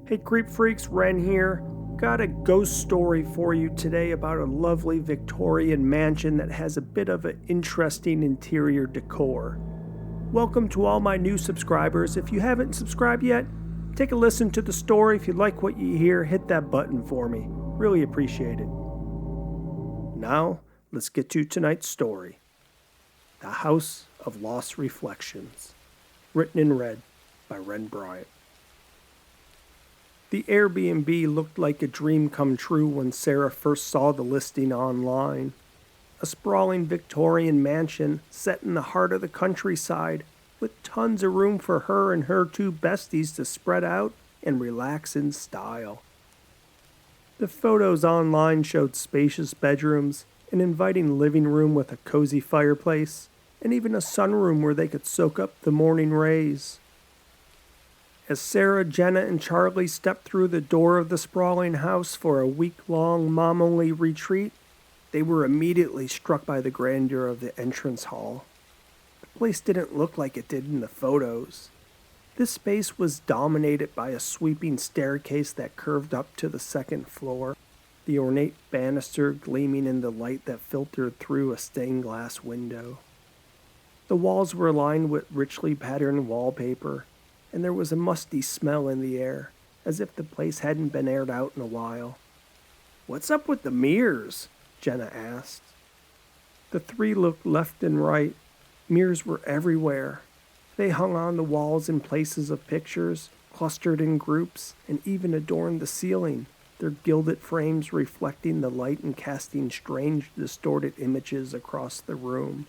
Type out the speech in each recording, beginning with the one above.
Hey Creep Freaks, Ren here. Got a ghost story for you today about a lovely Victorian mansion that has a bit of an interesting interior decor. Welcome to all my new subscribers. If you haven't subscribed yet, take a listen to the story. If you like what you hear, hit that button for me. Really appreciate it. Now, let's get to tonight's story. The House of Lost Reflections. Written in red by Ren Bryant. The Airbnb looked like a dream come true when Sarah first saw the listing online. A sprawling Victorian mansion set in the heart of the countryside, with tons of room for her and her two besties to spread out and relax in style. The photos online showed spacious bedrooms, an inviting living room with a cozy fireplace, and even a sunroom where they could soak up the morning rays. As Sarah, Jenna, and Charlie stepped through the door of the sprawling house for a week-long mom-only retreat, they were immediately struck by the grandeur of the entrance hall. The place didn't look like it did in the photos. This space was dominated by a sweeping staircase that curved up to the second floor, the ornate banister gleaming in the light that filtered through a stained glass window. The walls were lined with richly patterned wallpaper, and there was a musty smell in the air, as if the place hadn't been aired out in a while. "What's up with the mirrors?" Jenna asked. The three looked left and right. Mirrors were everywhere. They hung on the walls in places of pictures, clustered in groups, and even adorned the ceiling, their gilded frames reflecting the light and casting strange, distorted images across the room.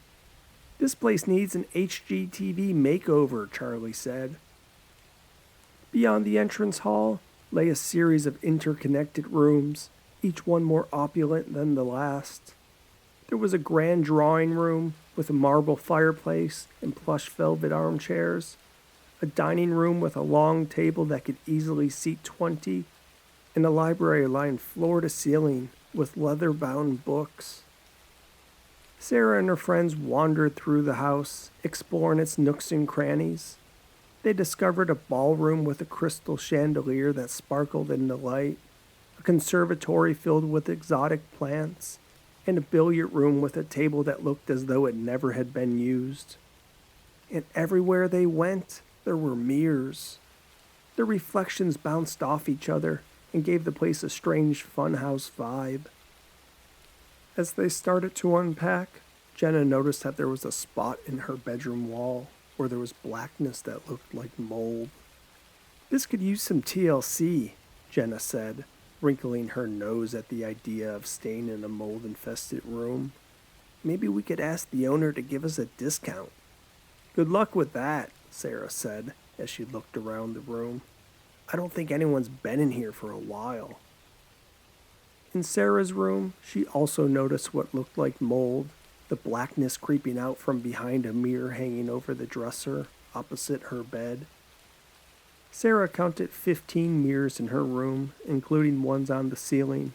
"This place needs an HGTV makeover," Charlie said. Beyond the entrance hall lay a series of interconnected rooms, each one more opulent than the last. There was a grand drawing room with a marble fireplace and plush velvet armchairs, a dining room with a long table that could easily seat 20, and a library lined floor to ceiling with leather-bound books. Sarah and her friends wandered through the house, exploring its nooks and crannies. They discovered a ballroom with a crystal chandelier that sparkled in the light, a conservatory filled with exotic plants, and a billiard room with a table that looked as though it never had been used. And everywhere they went, there were mirrors. The reflections bounced off each other and gave the place a strange funhouse vibe. As they started to unpack, Jenna noticed that there was a spot in her bedroom wall where there was blackness that looked like mold. "This could use some TLC, Jenna said, wrinkling her nose at the idea of staying in a mold-infested room. "Maybe we could ask the owner to give us a discount." "Good luck with that," Sarah said as she looked around the room. "I don't think anyone's been in here for a while." In Sarah's room, she also noticed what looked like mold, the blackness creeping out from behind a mirror hanging over the dresser opposite her bed. Sarah counted 15 mirrors in her room, including ones on the ceiling.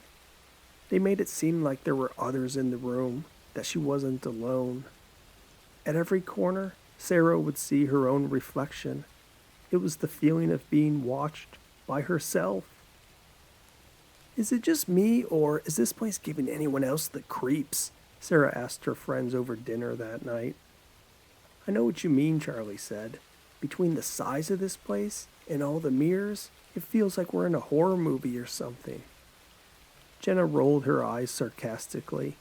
They made it seem like there were others in the room, that she wasn't alone. At every corner, Sarah would see her own reflection. It was the feeling of being watched by herself. "Is it just me, or is this place giving anyone else the creeps?" Sarah asked her friends over dinner that night. "I know what you mean," Charlie said. "Between the size of this place and all the mirrors, it feels like we're in a horror movie or something." Jenna rolled her eyes sarcastically.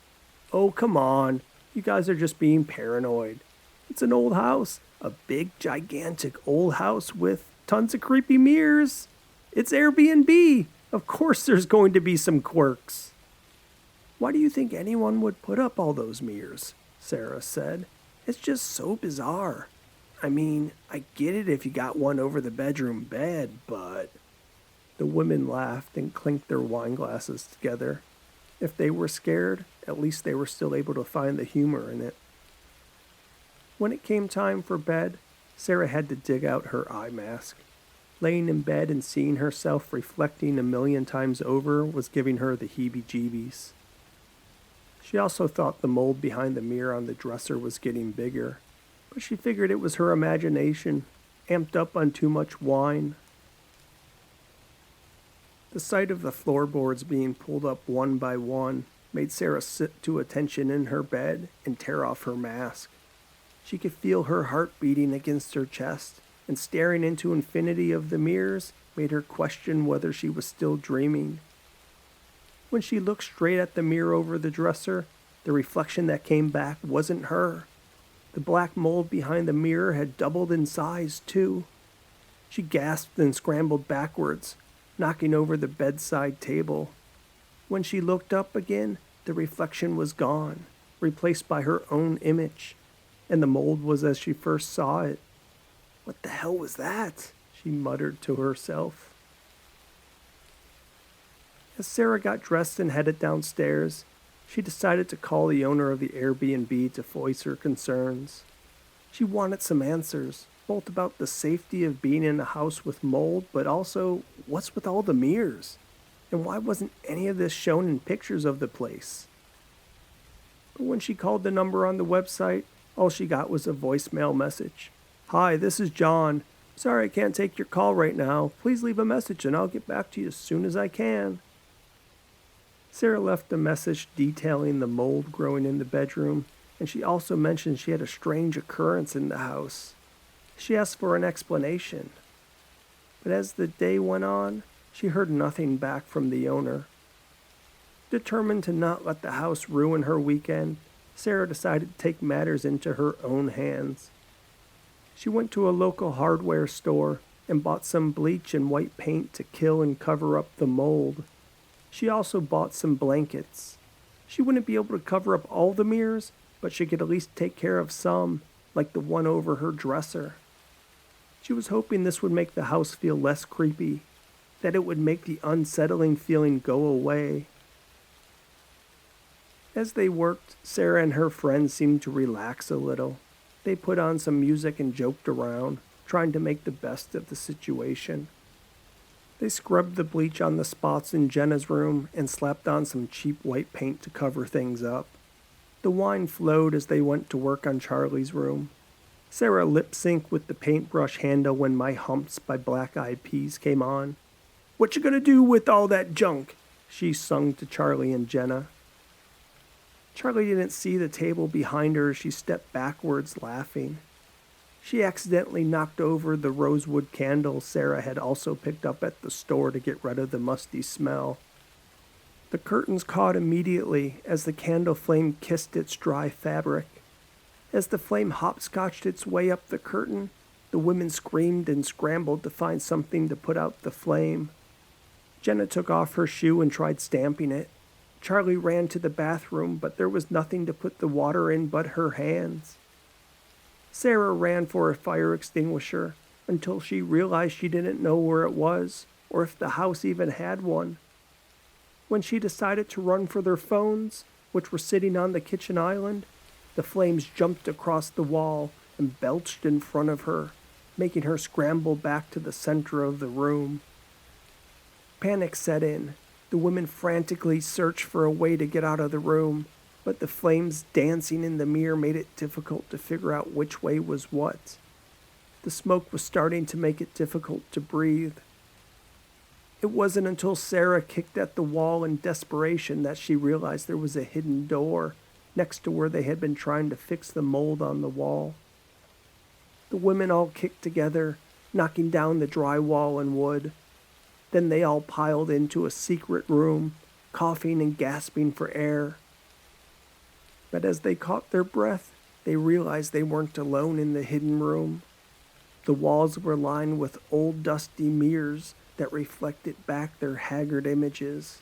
"Oh, come on. You guys are just being paranoid. It's an old house. A big, gigantic old house with tons of creepy mirrors. It's Airbnb. Of course there's going to be some quirks." "Why do you think anyone would put up all those mirrors?" Sarah said. "It's just so bizarre. I mean, I get it if you got one over the bedroom bed, but..." The women laughed and clinked their wine glasses together. If they were scared, at least they were still able to find the humor in it. When it came time for bed, Sarah had to dig out her eye mask. Laying in bed and seeing herself reflecting a million times over was giving her the heebie-jeebies. She also thought the mold behind the mirror on the dresser was getting bigger, but she figured it was her imagination, amped up on too much wine. The sight of the floorboards being pulled up one by one made Sarah sit to attention in her bed and tear off her mask. She could feel her heart beating against her chest, and staring into infinity of the mirrors made her question whether she was still dreaming. When she looked straight at the mirror over the dresser, the reflection that came back wasn't her. The black mold behind the mirror had doubled in size, too. She gasped and scrambled backwards, knocking over the bedside table. When she looked up again, the reflection was gone, replaced by her own image, and the mold was as she first saw it. "What the hell was that?" she muttered to herself. As Sarah got dressed and headed downstairs, she decided to call the owner of the Airbnb to voice her concerns. She wanted some answers, both about the safety of being in a house with mold, but also what's with all the mirrors? And why wasn't any of this shown in pictures of the place? But when she called the number on the website, all she got was a voicemail message. "Hi, this is John. Sorry I can't take your call right now. Please leave a message and I'll get back to you as soon as I can." Sarah left a message detailing the mold growing in the bedroom, and she also mentioned she had a strange occurrence in the house. She asked for an explanation. But as the day went on, she heard nothing back from the owner. Determined to not let the house ruin her weekend, Sarah decided to take matters into her own hands. She went to a local hardware store and bought some bleach and white paint to kill and cover up the mold. She also bought some blankets. She wouldn't be able to cover up all the mirrors, but she could at least take care of some, like the one over her dresser. She was hoping this would make the house feel less creepy, that it would make the unsettling feeling go away. As they worked, Sarah and her friends seemed to relax a little. They put on some music and joked around, trying to make the best of the situation. They scrubbed the bleach on the spots in Jenna's room and slapped on some cheap white paint to cover things up. The wine flowed as they went to work on Charlie's room. Sarah lip-synced with the paintbrush handle when My Humps by Black Eyed Peas came on. "What you gonna do with all that junk?" she sung to Charlie and Jenna. Charlie didn't see the table behind her as she stepped backwards, laughing. She accidentally knocked over the rosewood candle Sarah had also picked up at the store to get rid of the musty smell. The curtains caught immediately as the candle flame kissed its dry fabric. As the flame hopscotched its way up the curtain, the women screamed and scrambled to find something to put out the flame. Jenna took off her shoe and tried stamping it. Charlie ran to the bathroom, but there was nothing to put the water in but her hands. Sarah ran for a fire extinguisher until she realized she didn't know where it was, or if the house even had one. When she decided to run for their phones, which were sitting on the kitchen island, the flames jumped across the wall and belched in front of her, making her scramble back to the center of the room. Panic set in. The women frantically searched for a way to get out of the room, but the flames dancing in the mirror made it difficult to figure out which way was what. The smoke was starting to make it difficult to breathe. It wasn't until Sarah kicked at the wall in desperation that she realized there was a hidden door next to where they had been trying to fix the mold on the wall. The women all kicked together, knocking down the drywall and wood. Then they all piled into a secret room, coughing and gasping for air. But as they caught their breath, they realized they weren't alone in the hidden room. The walls were lined with old dusty mirrors that reflected back their haggard images.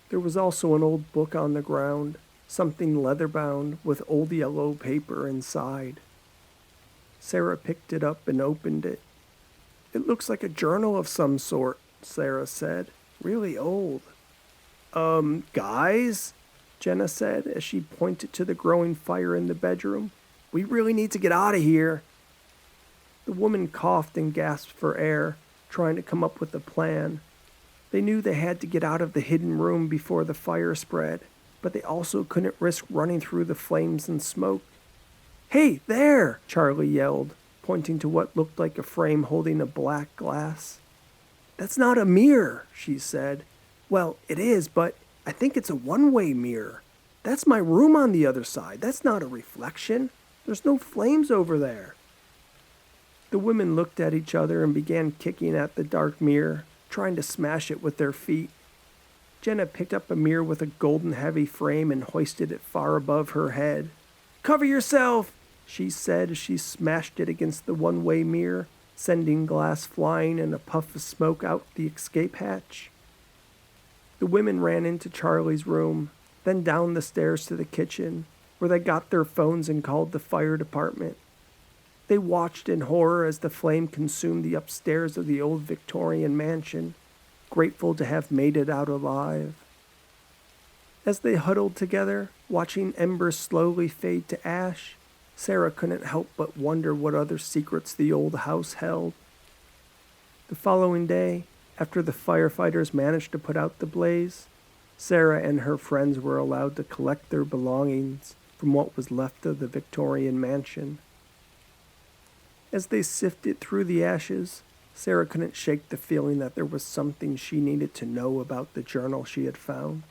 There was also an old book on the ground, something leather-bound with old yellow paper inside. Sarah picked it up and opened it. "It looks like a journal of some sort," Sarah said. "Really old." Guys?" Jenna said as she pointed to the growing fire in the bedroom. "We really need to get out of here." The woman coughed and gasped for air, trying to come up with a plan. They knew they had to get out of the hidden room before the fire spread, but they also couldn't risk running through the flames and smoke. "Hey, there!" Charlie yelled, pointing to what looked like a frame holding a black glass. "That's not a mirror," she said. "Well, it is, but I think it's a one-way mirror. That's my room on the other side. That's not a reflection. There's no flames over there." The women looked at each other and began kicking at the dark mirror, trying to smash it with their feet. Jenna picked up a mirror with a golden heavy frame and hoisted it far above her head. "Cover yourself," she said as she smashed it against the one-way mirror, sending glass flying and a puff of smoke out the escape hatch. The women ran into Charlie's room, then down the stairs to the kitchen, where they got their phones and called the fire department. They watched in horror as the flame consumed the upstairs of the old Victorian mansion, grateful to have made it out alive. As they huddled together, watching embers slowly fade to ash, Sarah couldn't help but wonder what other secrets the old house held. The following day, after the firefighters managed to put out the blaze, Sarah and her friends were allowed to collect their belongings from what was left of the Victorian mansion. As they sifted through the ashes, Sarah couldn't shake the feeling that there was something she needed to know about the journal she had found.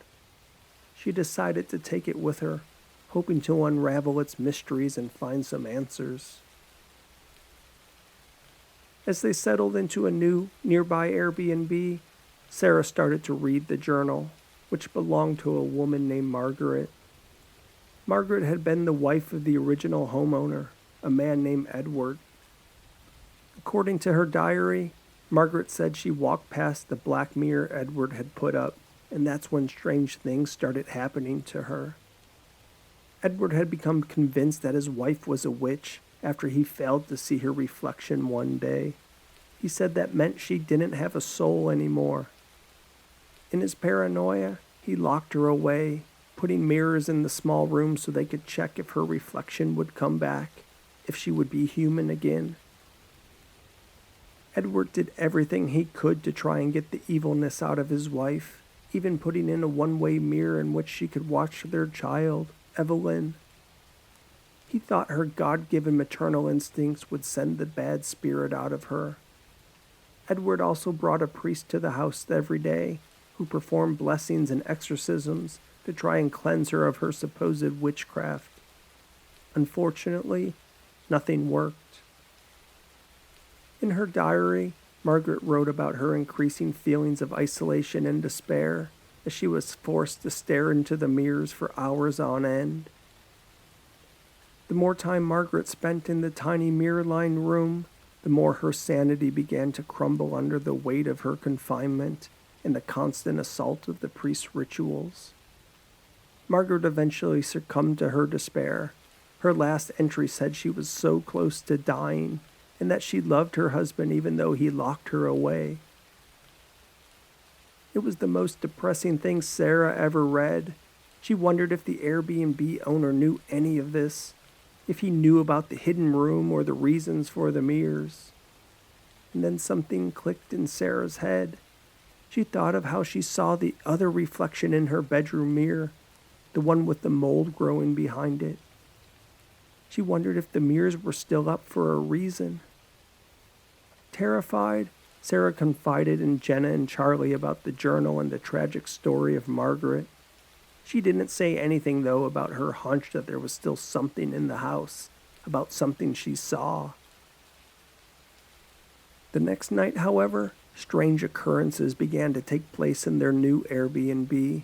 She decided to take it with her, hoping to unravel its mysteries and find some answers. As they settled into a new, nearby Airbnb, Sarah started to read the journal, which belonged to a woman named Margaret. Margaret had been the wife of the original homeowner, a man named Edward. According to her diary, Margaret said she walked past the black mirror Edward had put up, and that's when strange things started happening to her. Edward had become convinced that his wife was a witch after he failed to see her reflection one day. He said that meant she didn't have a soul anymore. In his paranoia, he locked her away, putting mirrors in the small room so they could check if her reflection would come back, if she would be human again. Edward did everything he could to try and get the evilness out of his wife, even putting in a one-way mirror in which she could watch their child, Evelyn. He thought her God-given maternal instincts would send the bad spirit out of her. Edward also brought a priest to the house every day, who performed blessings and exorcisms to try and cleanse her of her supposed witchcraft. Unfortunately, nothing worked. In her diary, Margaret wrote about her increasing feelings of isolation and despair as she was forced to stare into the mirrors for hours on end. The more time Margaret spent in the tiny mirror-lined room, the more her sanity began to crumble under the weight of her confinement and the constant assault of the priest's rituals. Margaret eventually succumbed to her despair. Her last entry said she was so close to dying, and that she loved her husband even though he locked her away. It was the most depressing thing Sarah ever read. She wondered if the Airbnb owner knew any of this, if he knew about the hidden room or the reasons for the mirrors. And then something clicked in Sarah's head. She thought of how she saw the other reflection in her bedroom mirror, the one with the mold growing behind it. She wondered if the mirrors were still up for a reason. Terrified, Sarah confided in Jenna and Charlie about the journal and the tragic story of Margaret. She didn't say anything, though, about her hunch that there was still something in the house, about something she saw. The next night, however, strange occurrences began to take place in their new Airbnb.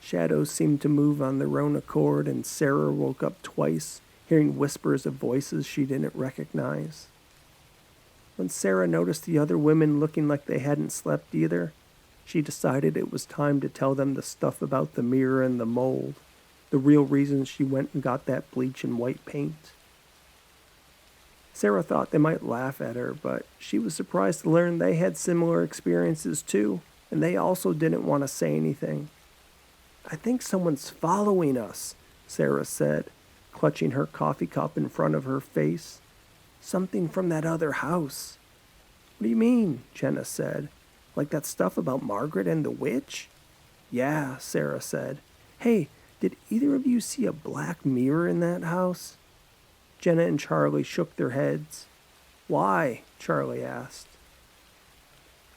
Shadows seemed to move on their own accord, and Sarah woke up twice, hearing whispers of voices she didn't recognize. When Sarah noticed the other women looking like they hadn't slept either, she decided it was time to tell them the stuff about the mirror and the mold, the real reason she went and got that bleach and white paint. Sarah thought they might laugh at her, but she was surprised to learn they had similar experiences too, and they also didn't want to say anything. "I think someone's following us," Sarah said, clutching her coffee cup in front of her face. "Something from that other house." "What do you mean?" Jenna said. "Like that stuff about Margaret and the witch?" "Yeah," Sarah said. "Hey, did either of you see a black mirror in that house?" Jenna and Charlie shook their heads. "Why?" Charlie asked.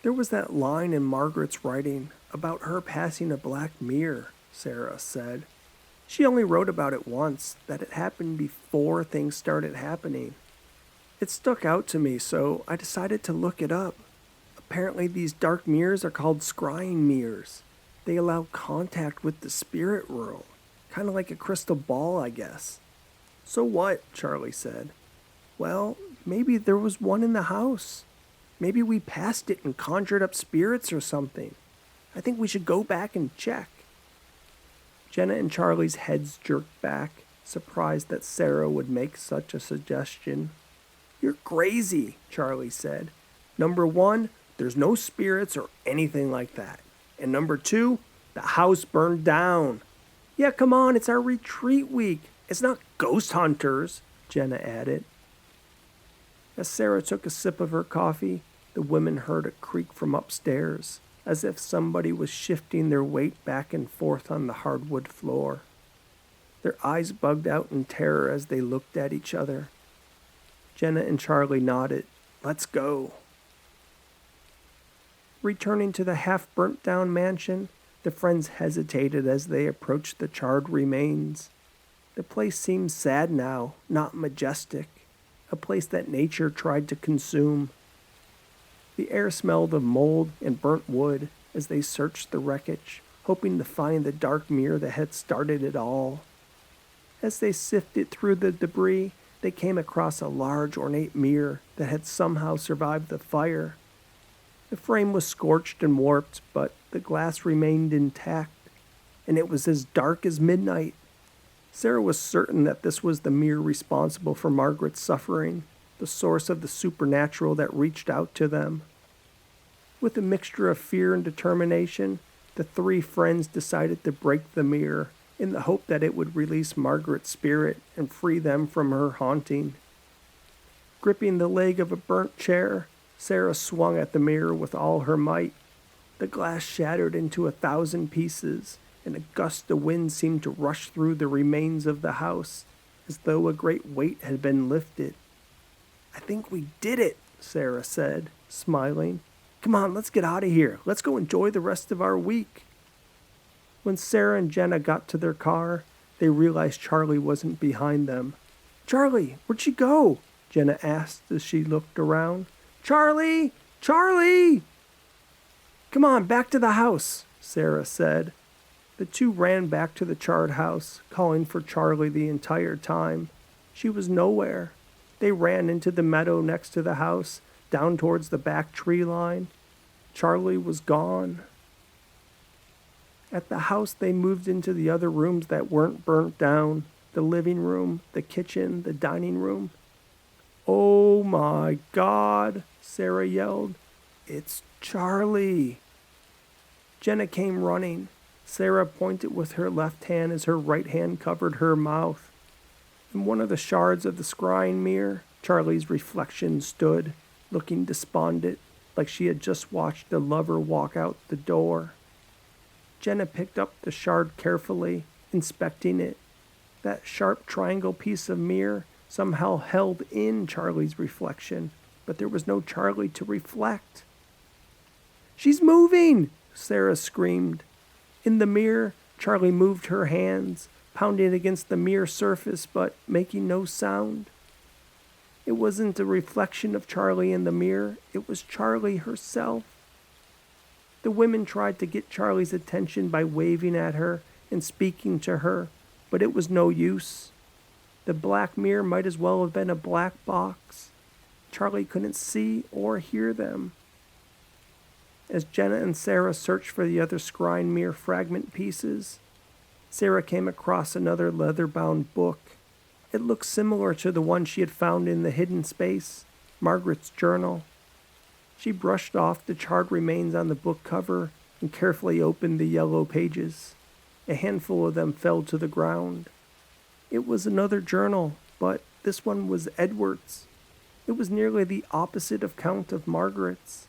There was that line in Margaret's writing about her passing a black mirror, Sarah said. She only wrote about it once, that it happened before things started happening. It stuck out to me, so I decided to look it up. Apparently these dark mirrors are called scrying mirrors. They allow contact with the spirit world, kind of like a crystal ball, I guess. So what? Charlie said. Well, maybe there was one in the house. Maybe we passed it and conjured up spirits or something. I think we should go back and check. Jenna and Charlie's heads jerked back, surprised that Sarah would make such a suggestion. You're crazy, Charlie said. Number one, there's no spirits or anything like that. And number two, the house burned down. Yeah, come on, it's our retreat week. It's not ghost hunters, Jenna added. As Sarah took a sip of her coffee, the women heard a creak from upstairs, as if somebody was shifting their weight back and forth on the hardwood floor. Their eyes bugged out in terror as they looked at each other. Jenna and Charlie nodded. Let's go. Returning to the half-burnt-down mansion, the friends hesitated as they approached the charred remains. The place seemed sad now, not majestic, a place that nature tried to consume. The air smelled of mold and burnt wood as they searched the wreckage, hoping to find the dark mirror that had started it all. As they sifted through the debris, they came across a large, ornate mirror that had somehow survived the fire. The frame was scorched and warped, but the glass remained intact, and it was as dark as midnight. Sarah was certain that this was the mirror responsible for Margaret's suffering, the source of the supernatural that reached out to them. With a mixture of fear and determination, the three friends decided to break the mirror in the hope that it would release Margaret's spirit and free them from her haunting. Gripping the leg of a burnt chair, Sarah swung at the mirror with all her might. The glass shattered into 1,000 pieces, and a gust of wind seemed to rush through the remains of the house, as though a great weight had been lifted. I think we did it, Sarah said, smiling. Come on, let's get out of here. Let's go enjoy the rest of our week. When Sarah and Jenna got to their car, they realized Charlie wasn't behind them. Charlie, where'd she go? Jenna asked as she looked around. Charlie! Charlie! Come on, back to the house, Sarah said. The two ran back to the charred house, calling for Charlie the entire time. She was nowhere. They ran into the meadow next to the house, down towards the back tree line. Charlie was gone. At the house, they moved into the other rooms that weren't burnt down, the living room, the kitchen, the dining room. Oh my God, Sarah yelled. It's Charlie. Jenna came running. Sarah pointed with her left hand as her right hand covered her mouth. In one of the shards of the scrying mirror, Charlie's reflection stood, looking despondent, like she had just watched a lover walk out the door. Jenna picked up the shard carefully, inspecting it. That sharp triangle piece of mirror somehow held in Charlie's reflection, but there was no Charlie to reflect. She's moving! Sarah screamed. In the mirror, Charlie moved her hands, pounding against the mirror surface but making no sound. It wasn't a reflection of Charlie in the mirror, it was Charlie herself. The women tried to get Charlie's attention by waving at her and speaking to her, but it was no use. The black mirror might as well have been a black box. Charlie couldn't see or hear them. As Jenna and Sarah searched for the other scrying mirror fragment pieces, Sarah came across another leather-bound book. It looked similar to the one she had found in the hidden space, Margaret's journal. She brushed off the charred remains on the book cover and carefully opened the yellow pages. A handful of them fell to the ground. It was another journal, but this one was Edward's. It was nearly the opposite account of Margaret's.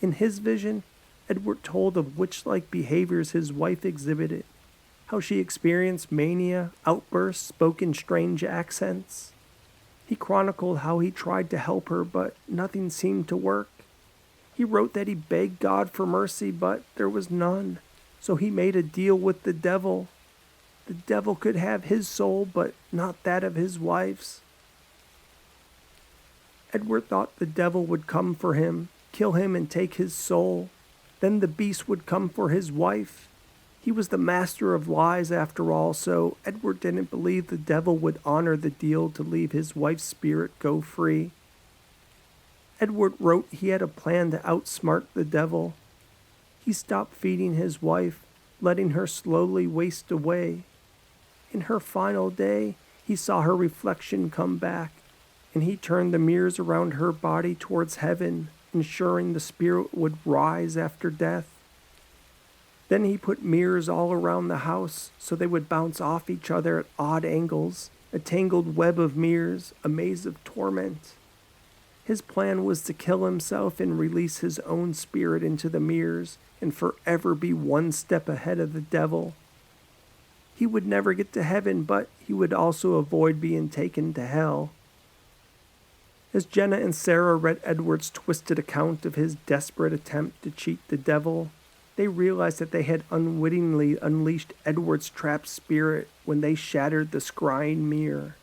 In his vision, Edward told of witch-like behaviors his wife exhibited, how she experienced mania, outbursts, spoke in strange accents. He chronicled how he tried to help her, but nothing seemed to work. He He wrote that he begged God for mercy, but there was none. So he made a deal with the devil. The devil could have his soul, but not that of his wife's. Edward thought the devil would come for him, kill him and take his soul. Then the beast would come for his wife. He was the master of lies after all, so Edward didn't believe the devil would honor the deal to leave his wife's spirit go free. Edward wrote he had a plan to outsmart the devil. He stopped feeding his wife, letting her slowly waste away. In her final day, he saw her reflection come back, and he turned the mirrors around her body towards heaven, ensuring the spirit would rise after death. Then he put mirrors all around the house so they would bounce off each other at odd angles, a tangled web of mirrors, a maze of torment. His plan was to kill himself and release his own spirit into the mirrors and forever be one step ahead of the devil. He would never get to heaven, but he would also avoid being taken to hell. As Jenna and Sarah read Edward's twisted account of his desperate attempt to cheat the devil, they realized that they had unwittingly unleashed Edward's trapped spirit when they shattered the scrying mirror.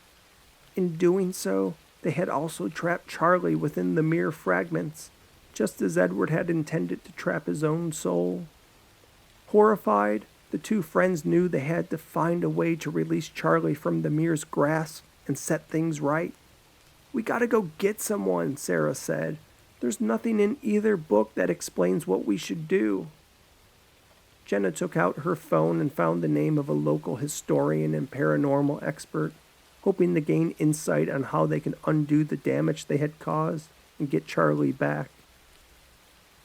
In doing so, they had also trapped Charlie within the mirror fragments, just as Edward had intended to trap his own soul. Horrified, the two friends knew they had to find a way to release Charlie from the mirror's grasp and set things right. "We gotta go get someone," Sarah said. "There's nothing in either book that explains what we should do." Jenna took out her phone and found the name of a local historian and paranormal expert, hoping to gain insight on how they can undo the damage they had caused and get Charlie back.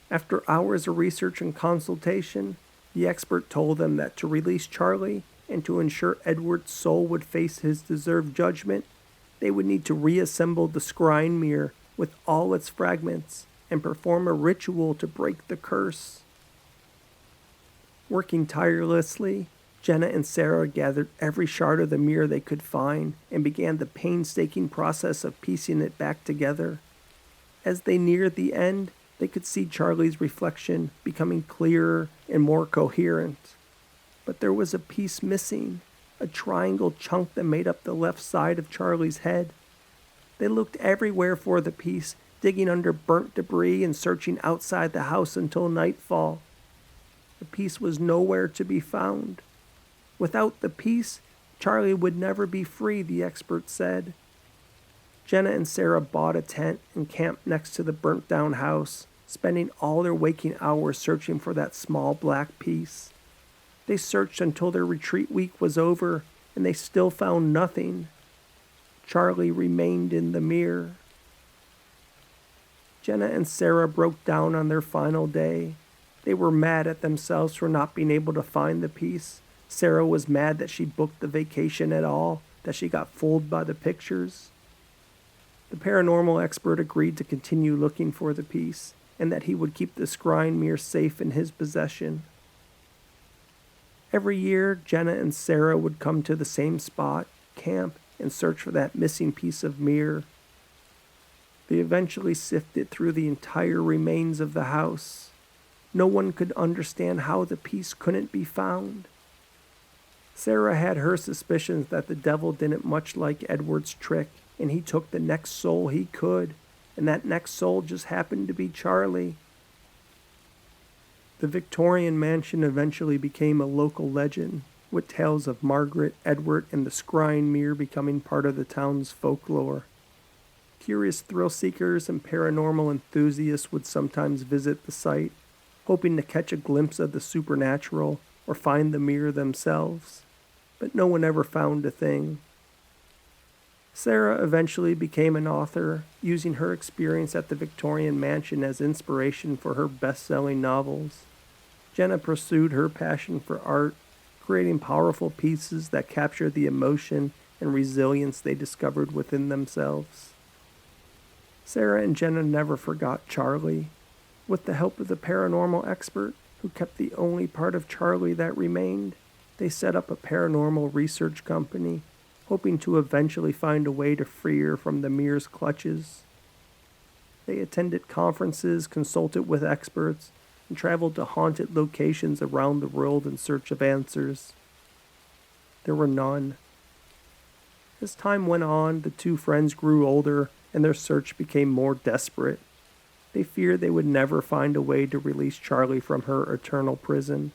After hours of research and consultation, the expert told them that to release Charlie and to ensure Edward's soul would face his deserved judgment, they would need to reassemble the scrying mirror with all its fragments and perform a ritual to break the curse. Working tirelessly, Jenna and Sarah gathered every shard of the mirror they could find and began the painstaking process of piecing it back together. As they neared the end, they could see Charlie's reflection becoming clearer and more coherent. But there was a piece missing, a triangle chunk that made up the left side of Charlie's head. They looked everywhere for the piece, digging under burnt debris and searching outside the house until nightfall. The piece was nowhere to be found. Without the piece, Charlie would never be free, the expert said. Jenna and Sarah bought a tent and camped next to the burnt-down house, spending all their waking hours searching for that small black piece. They searched until their retreat week was over, and they still found nothing. Charlie remained in the mirror. Jenna and Sarah broke down on their final day. They were mad at themselves for not being able to find the piece. Sarah was mad that she booked the vacation at all, that she got fooled by the pictures. The paranormal expert agreed to continue looking for the piece, and that he would keep the scrying mirror safe in his possession. Every year, Jenna and Sarah would come to the same spot, camp, and search for that missing piece of mirror. They eventually sifted through the entire remains of the house. No one could understand how the piece couldn't be found. Sarah had her suspicions that the devil didn't much like Edward's trick, and he took the next soul he could, and that next soul just happened to be Charlie. The Victorian mansion eventually became a local legend, with tales of Margaret, Edward, and the scrying mirror becoming part of the town's folklore. Curious thrill seekers and paranormal enthusiasts would sometimes visit the site, hoping to catch a glimpse of the supernatural or find the mirror themselves, but no one ever found a thing. Sarah eventually became an author, using her experience at the Victorian mansion as inspiration for her best-selling novels. Jenna pursued her passion for art, creating powerful pieces that captured the emotion and resilience they discovered within themselves. Sarah and Jenna never forgot Charlie. With the help of the paranormal expert, who kept the only part of Charlie that remained, they set up a paranormal research company, hoping to eventually find a way to free her from the mirror's clutches. They attended conferences, consulted with experts, and traveled to haunted locations around the world in search of answers. There were none. As time went on, the two friends grew older and their search became more desperate. They feared they would never find a way to release Charlie from her eternal prison.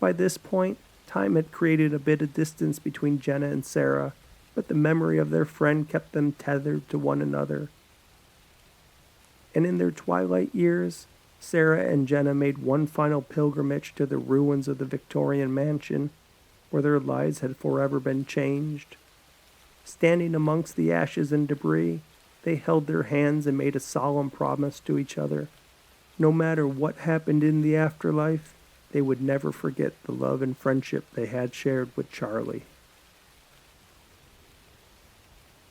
By this point, time had created a bit of distance between Jenna and Sarah, but the memory of their friend kept them tethered to one another. And in their twilight years, Sarah and Jenna made one final pilgrimage to the ruins of the Victorian mansion, where their lives had forever been changed. Standing amongst the ashes and debris, they held their hands and made a solemn promise to each other. No matter what happened in the afterlife, they would never forget the love and friendship they had shared with Charlie.